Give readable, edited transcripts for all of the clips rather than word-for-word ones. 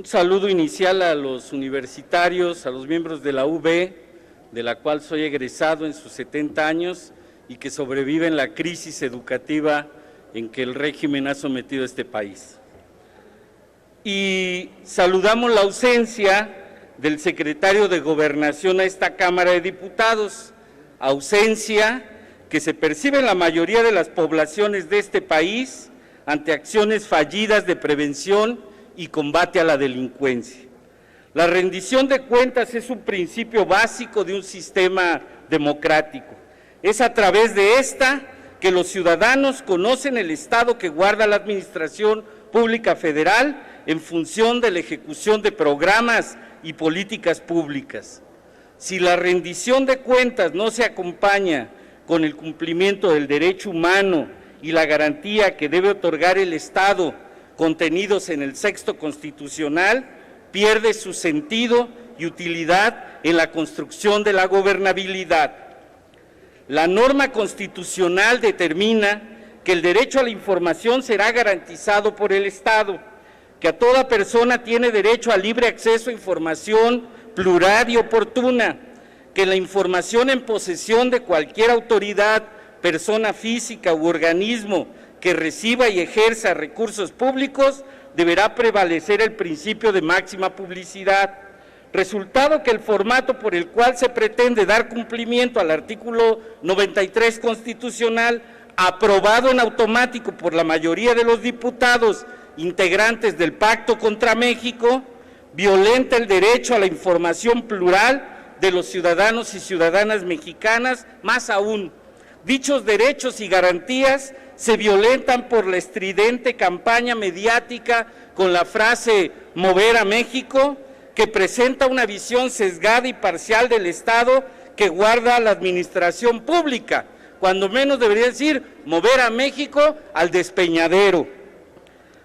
Un saludo inicial a los universitarios, a los miembros de la UB, de la cual soy egresado en sus 70 años y que sobreviven la crisis educativa en que el régimen ha sometido a este país. Y saludamos la ausencia del secretario de Gobernación a esta Cámara de Diputados, ausencia que se percibe en la mayoría de las poblaciones de este país ante acciones fallidas de prevención y combate a la delincuencia. La rendición de cuentas es un principio básico de un sistema democrático. Es a través de esta que los ciudadanos conocen el estado que guarda la Administración Pública Federal en función de la ejecución de programas y políticas públicas. Si la rendición de cuentas no se acompaña con el cumplimiento del derecho humano y la garantía que debe otorgar el Estado contenidos en el texto constitucional, pierde su sentido y utilidad en la construcción de la gobernabilidad. La norma constitucional determina que el derecho a la información será garantizado por el Estado, que a toda persona tiene derecho al libre acceso a información plural y oportuna, que la información en posesión de cualquier autoridad, persona física u organismo que reciba y ejerza recursos públicos deberá prevalecer el principio de máxima publicidad. Resultado que el formato por el cual se pretende dar cumplimiento al artículo 93 constitucional, aprobado en automático por la mayoría de los diputados integrantes del Pacto contra México, violenta el derecho a la información plural de los ciudadanos y ciudadanas mexicanas. Más aún, dichos derechos y garantías se violentan por la estridente campaña mediática con la frase "mover a México", que presenta una visión sesgada y parcial del Estado que guarda la administración pública, cuando menos debería decir "mover a México al despeñadero".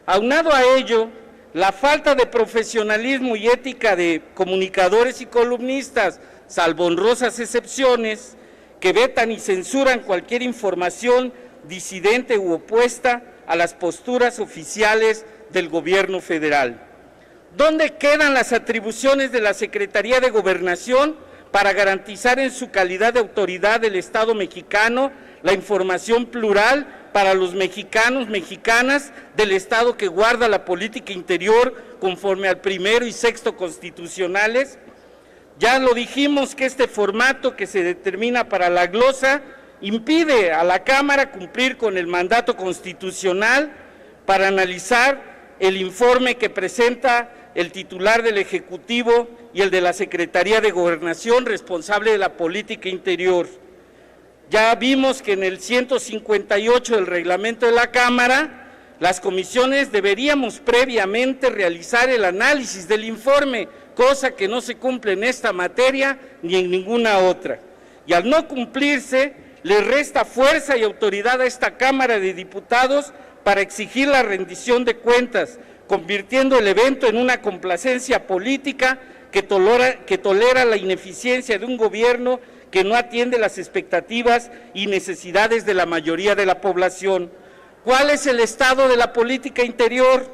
Aunado a ello, la falta de profesionalismo y ética de comunicadores y columnistas, salvo honrosas excepciones, que vetan y censuran cualquier información disidente u opuesta a las posturas oficiales del gobierno federal. ¿Dónde quedan las atribuciones de la Secretaría de Gobernación para garantizar en su calidad de autoridad del Estado mexicano la información plural para los mexicanos, mexicanas del Estado que guarda la política interior conforme al primero y sexto constitucionales? Ya lo dijimos que este formato que se determina para la glosa impide a la Cámara cumplir con el mandato constitucional para analizar el informe que presenta el titular del Ejecutivo y el de la Secretaría de Gobernación, responsable de la política interior. Ya vimos que en el 158 del reglamento de la Cámara, las comisiones deberíamos previamente realizar el análisis del informe, cosa que no se cumple en esta materia ni en ninguna otra. Y al no cumplirse, le resta fuerza y autoridad a esta Cámara de Diputados para exigir la rendición de cuentas, convirtiendo el evento en una complacencia política que tolera la ineficiencia de un gobierno que no atiende las expectativas y necesidades de la mayoría de la población. ¿Cuál es el estado de la política interior?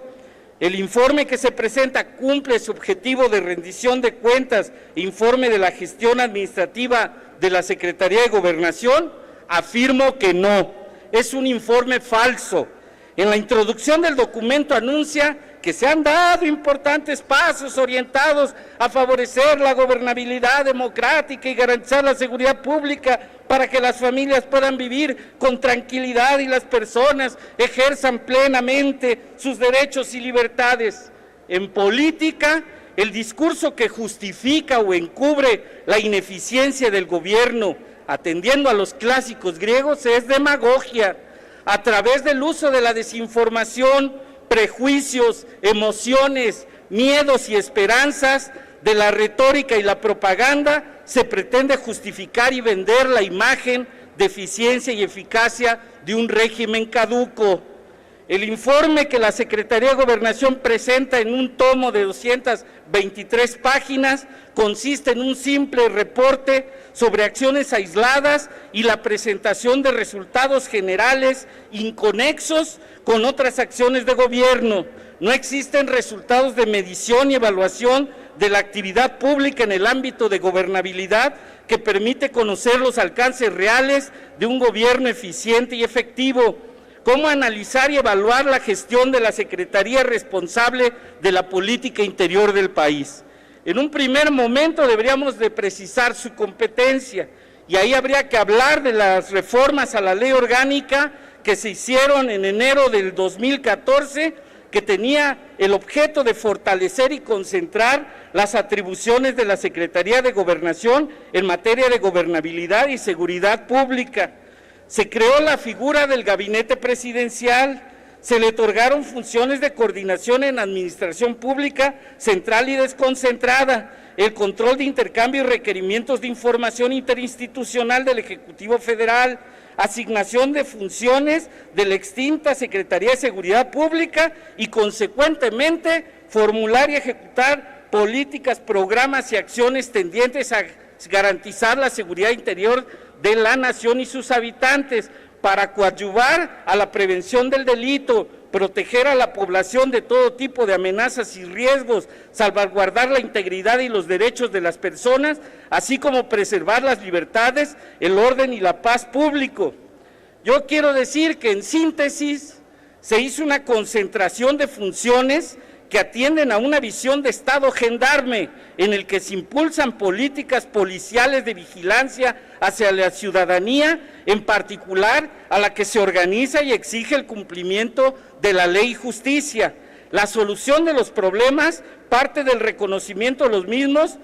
El informe que se presenta cumple su objetivo de rendición de cuentas, informe de la gestión administrativa de la Secretaría de Gobernación. Afirmo que no, es un informe falso. En la introducción del documento anuncia que se han dado importantes pasos orientados a favorecer la gobernabilidad democrática y garantizar la seguridad pública para que las familias puedan vivir con tranquilidad y las personas ejerzan plenamente sus derechos y libertades. En política, el discurso que justifica o encubre la ineficiencia del gobierno, atendiendo a los clásicos griegos, es demagogia. A través del uso de la desinformación, prejuicios, emociones, miedos y esperanzas, de la retórica y la propaganda, se pretende justificar y vender la imagen de eficiencia y eficacia de un régimen caduco. El informe que la Secretaría de Gobernación presenta en un tomo de 223 páginas consiste en un simple reporte sobre acciones aisladas y la presentación de resultados generales inconexos con otras acciones de gobierno. No existen resultados de medición y evaluación de la actividad pública en el ámbito de gobernabilidad que permite conocer los alcances reales de un gobierno eficiente y efectivo. Cómo analizar y evaluar la gestión de la Secretaría responsable de la política interior del país. En un primer momento deberíamos de precisar su competencia y ahí habría que hablar de las reformas a la ley orgánica que se hicieron en enero del 2014, que tenía el objeto de fortalecer y concentrar las atribuciones de la Secretaría de Gobernación en materia de gobernabilidad y seguridad pública. Se creó la figura del gabinete presidencial, se le otorgaron funciones de coordinación en administración pública central y desconcentrada, el control de intercambio y requerimientos de información interinstitucional del Ejecutivo Federal, asignación de funciones de la extinta Secretaría de Seguridad Pública y, consecuentemente, formular y ejecutar políticas, programas y acciones tendientes a garantizar la seguridad interior de la nación y sus habitantes, para coadyuvar a la prevención del delito, proteger a la población de todo tipo de amenazas y riesgos, salvaguardar la integridad y los derechos de las personas, así como preservar las libertades, el orden y la paz público. Yo quiero decir que, en síntesis, se hizo una concentración de funciones que atienden a una visión de Estado gendarme, en el que se impulsan políticas policiales de vigilancia hacia la ciudadanía, en particular a la que se organiza y exige el cumplimiento de la ley y justicia. La solución de los problemas parte del reconocimiento de los mismos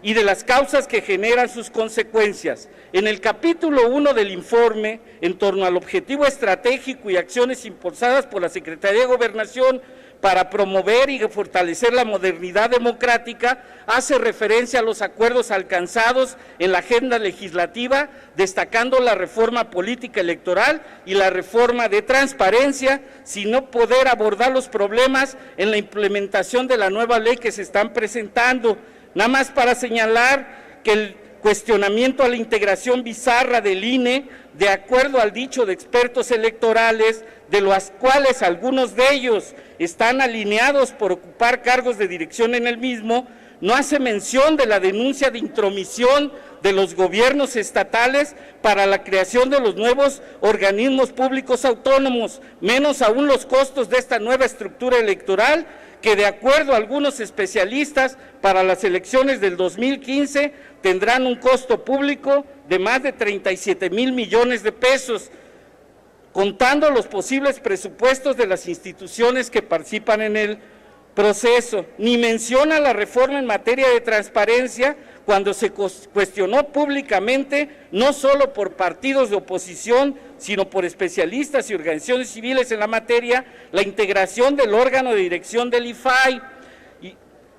y de las causas que generan sus consecuencias. En el capítulo 1 del informe, en torno al objetivo estratégico y acciones impulsadas por la Secretaría de Gobernación para promover y fortalecer la modernidad democrática, hace referencia a los acuerdos alcanzados en la agenda legislativa, destacando la reforma política electoral y la reforma de transparencia, sin no poder abordar los problemas en la implementación de la nueva ley que se están presentando. Nada más para señalar que el cuestionamiento a la integración bizarra del INE, de acuerdo al dicho de expertos electorales, de los cuales algunos de ellos están alineados por ocupar cargos de dirección en el mismo, no hace mención de la denuncia de intromisión de los gobiernos estatales para la creación de los nuevos organismos públicos autónomos, menos aún los costos de esta nueva estructura electoral, que de acuerdo a algunos especialistas para las elecciones del 2015 tendrán un costo público de más de 37,000 millones de pesos, contando los posibles presupuestos de las instituciones que participan en el proceso. Ni menciona la reforma en materia de transparencia, cuando se cuestionó públicamente, no solo por partidos de oposición, sino por especialistas y organizaciones civiles en la materia, la integración del órgano de dirección del IFAI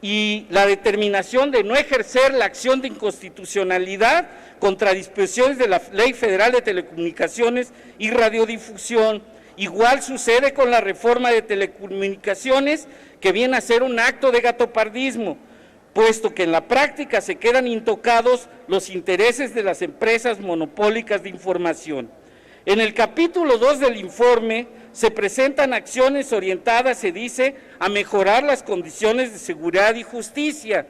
y la determinación de no ejercer la acción de inconstitucionalidad contra disposiciones de la Ley Federal de Telecomunicaciones y Radiodifusión. Igual sucede con la reforma de telecomunicaciones, que viene a ser un acto de gatopardismo, puesto que en la práctica se quedan intocados los intereses de las empresas monopólicas de información. En el capítulo 2 del informe se presentan acciones orientadas, se dice, a mejorar las condiciones de seguridad y justicia.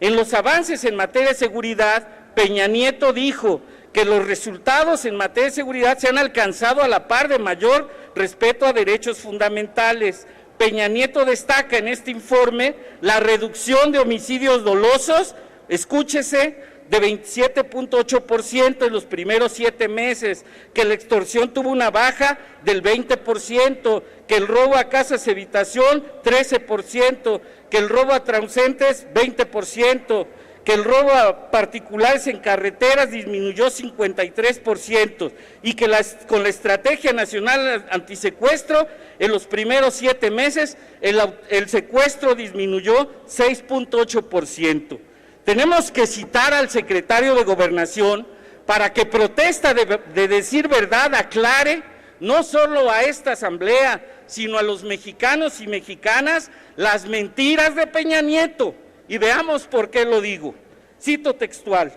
En los avances en materia de seguridad, Peña Nieto dijo que los resultados en materia de seguridad se han alcanzado a la par de mayor respeto a derechos fundamentales. Peña Nieto destaca en este informe la reducción de homicidios dolosos, escúchese, de 27.8% en los primeros 7 meses, que la extorsión tuvo una baja del 20%, que el robo a casas habitación 13%, que el robo a transeúntes 20%, que el robo a particulares en carreteras disminuyó 53% y que con la Estrategia Nacional Antisecuestro en los primeros 7 meses el secuestro disminuyó 6.8%. Tenemos que citar al secretario de Gobernación para que protesta de decir verdad aclare no solo a esta asamblea, sino a los mexicanos y mexicanas, las mentiras de Peña Nieto. Y veamos por qué lo digo. Cito textual: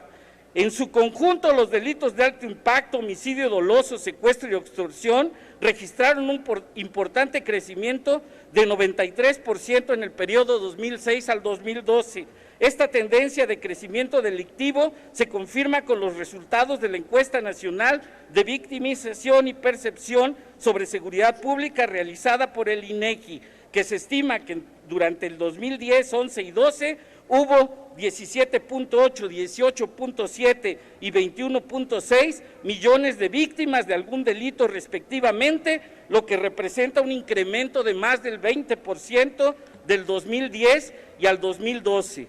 en su conjunto, los delitos de alto impacto, homicidio doloso, secuestro y extorsión registraron un importante crecimiento de 93% en el periodo 2006 al 2012. Esta tendencia de crecimiento delictivo se confirma con los resultados de la encuesta nacional de victimización y percepción sobre seguridad pública realizada por el INEGI, que se estima que durante el 2010, 11 y 12 hubo 17.8, 18.7 y 21.6 millones de víctimas de algún delito respectivamente, lo que representa un incremento de más del 20% del 2010 y al 2012.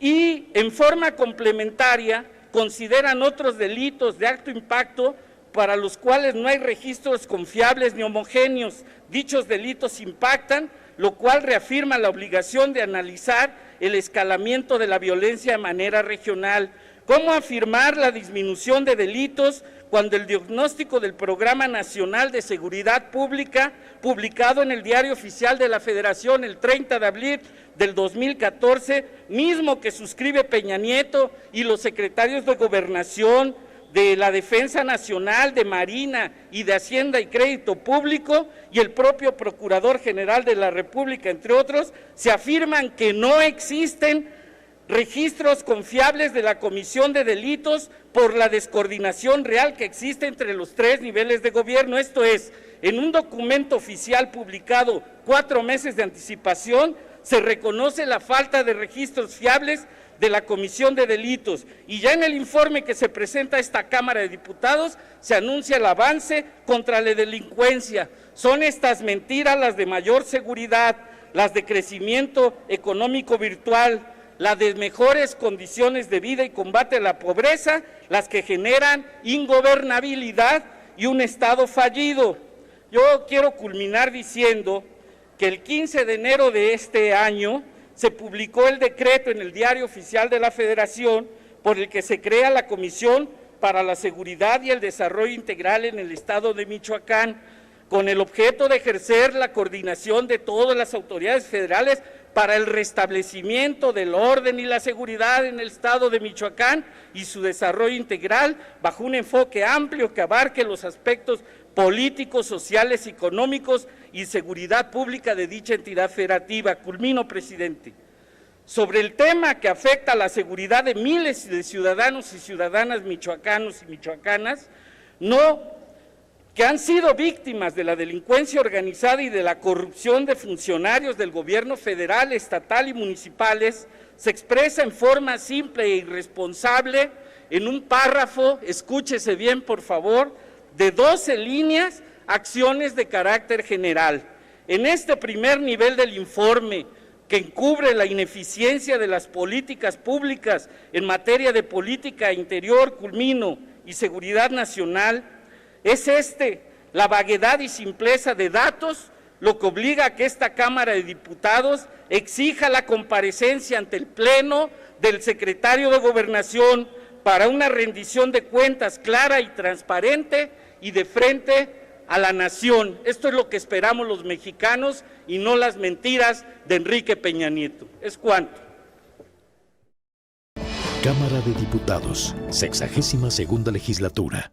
Y en forma complementaria consideran otros delitos de alto impacto para los cuales no hay registros confiables ni homogéneos. Dichos delitos impactan, lo cual reafirma la obligación de analizar el escalamiento de la violencia de manera regional. ¿Cómo afirmar la disminución de delitos cuando el diagnóstico del Programa Nacional de Seguridad Pública, publicado en el Diario Oficial de la Federación el 30 de abril del 2014, mismo que suscribe Peña Nieto y los secretarios de Gobernación, de la Defensa Nacional, de Marina y de Hacienda y Crédito Público, y el propio Procurador General de la República, entre otros, se afirman que no existen registros confiables de la comisión de delitos por la descoordinación real que existe entre los tres niveles de gobierno? Esto es, en un documento oficial publicado 4 meses de anticipación, se reconoce la falta de registros fiables de la comisión de delitos, y ya en el informe que se presenta a esta Cámara de Diputados se anuncia el avance contra la delincuencia. Son estas mentiras las de mayor seguridad, las de crecimiento económico virtual, las de mejores condiciones de vida y combate a la pobreza, las que generan ingobernabilidad y un Estado fallido. Yo quiero culminar diciendo que el 15 de enero de este año se publicó el decreto en el Diario Oficial de la Federación por el que se crea la Comisión para la Seguridad y el Desarrollo Integral en el Estado de Michoacán, con el objeto de ejercer la coordinación de todas las autoridades federales para el restablecimiento del orden y la seguridad en el Estado de Michoacán y su desarrollo integral bajo un enfoque amplio que abarque los aspectos políticos, sociales, económicos y seguridad pública de dicha entidad federativa. Culmino, presidente. Sobre el tema que afecta a la seguridad de miles de ciudadanos y ciudadanas michoacanos y michoacanas, que han sido víctimas de la delincuencia organizada y de la corrupción de funcionarios del gobierno federal, estatal y municipales, se expresa en forma simple e irresponsable en un párrafo, escúchese bien por favor, de 12 líneas, acciones de carácter general. En este primer nivel del informe, que encubre la ineficiencia de las políticas públicas en materia de política interior, culmino, y seguridad nacional, es la vaguedad y simpleza de datos, lo que obliga a que esta Cámara de Diputados exija la comparecencia ante el Pleno del secretario de Gobernación para una rendición de cuentas clara y transparente y de frente a la nación. Esto es lo que esperamos los mexicanos y no las mentiras de Enrique Peña Nieto. Es cuanto. Cámara de Diputados, 62ª legislatura.